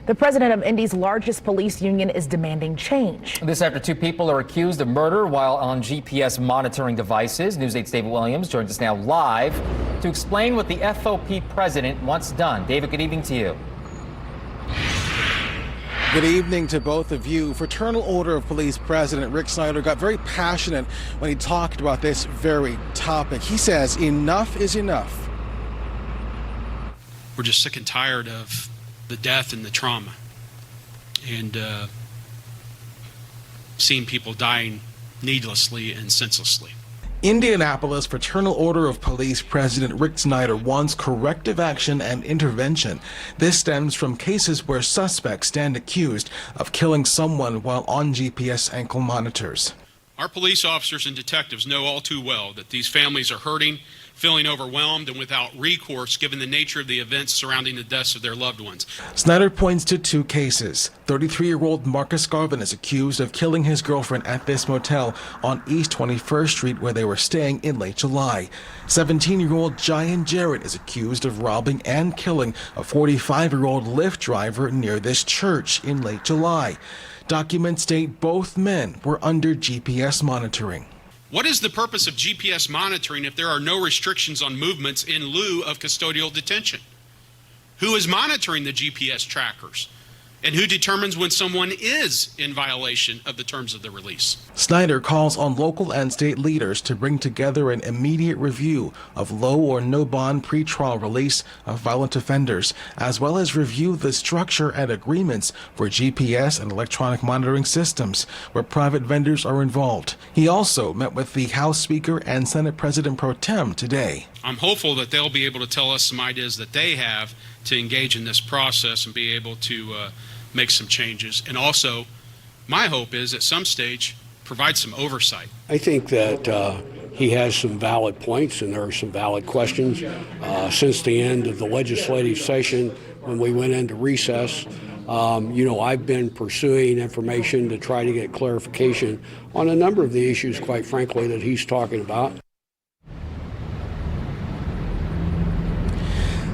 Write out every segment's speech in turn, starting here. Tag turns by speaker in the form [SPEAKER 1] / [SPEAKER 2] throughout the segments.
[SPEAKER 1] The president of Indy's largest police union is demanding change.
[SPEAKER 2] This after two people are accused of murder while on GPS monitoring devices. News 8's David Williams joins us now live to explain what the FOP president wants done. David, good evening to you.
[SPEAKER 3] Good evening to both of you. Fraternal Order of Police President Rick Snyder got very passionate when he talked about this very topic. He says enough is enough.
[SPEAKER 4] We're just sick and tired of the death and the trauma and seeing people dying needlessly and senselessly.
[SPEAKER 3] Indianapolis Fraternal Order of Police President Rick Snyder wants corrective action and intervention. This stems from cases where suspects stand accused of killing someone while on GPS ankle monitors.
[SPEAKER 4] Our police officers and detectives know all too well that these families are hurting, feeling overwhelmed, and without recourse given the nature of the events surrounding the deaths of their loved ones.
[SPEAKER 3] Snyder points to two cases. 33-year-old Marcus Garvin is accused of killing his girlfriend at this motel on East 21st Street where they were staying in late July. 17-year-old Giant Jarrett is accused of robbing and killing a 45-year-old Lyft driver near this church in late July. Documents state both men were under GPS monitoring.
[SPEAKER 4] What is the purpose of GPS monitoring if there are no restrictions on movements in lieu of custodial detention? Who is monitoring the GPS trackers? And who determines when someone is in violation of the terms of the release?
[SPEAKER 3] Snyder calls on local and state leaders to bring together an immediate review of low or no bond pretrial release of violent offenders, as well as review the structure and agreements for GPS and electronic monitoring systems where private vendors are involved. He also met with the House Speaker and Senate President Pro Tem today.
[SPEAKER 4] I'm hopeful that they'll be able to tell us some ideas that they have to engage in this process and be able to make some changes. And also, my hope is at some stage, provide some oversight.
[SPEAKER 5] I think that he has some valid points and there are some valid questions. Since the end of the legislative session, when we went into recess, I've been pursuing information to try to get clarification on a number of the issues, quite frankly, that he's talking about.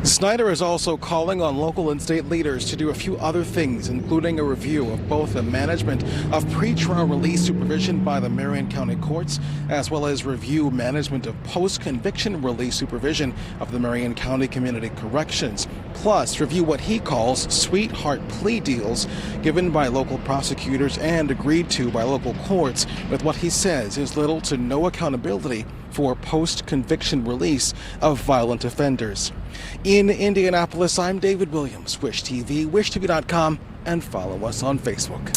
[SPEAKER 3] Snyder is also calling on local and state leaders to do a few other things, including a review of both the management of pretrial release supervision by the Marion County courts, as well as review management of post-conviction release supervision of the Marion County Community Corrections, plus review what he calls sweetheart plea deals given by local prosecutors and agreed to by local courts with what he says is little to no accountability for post-conviction release of violent offenders. In Indianapolis, I'm David Williams, Wish TV, wishtv.com, and follow us on Facebook.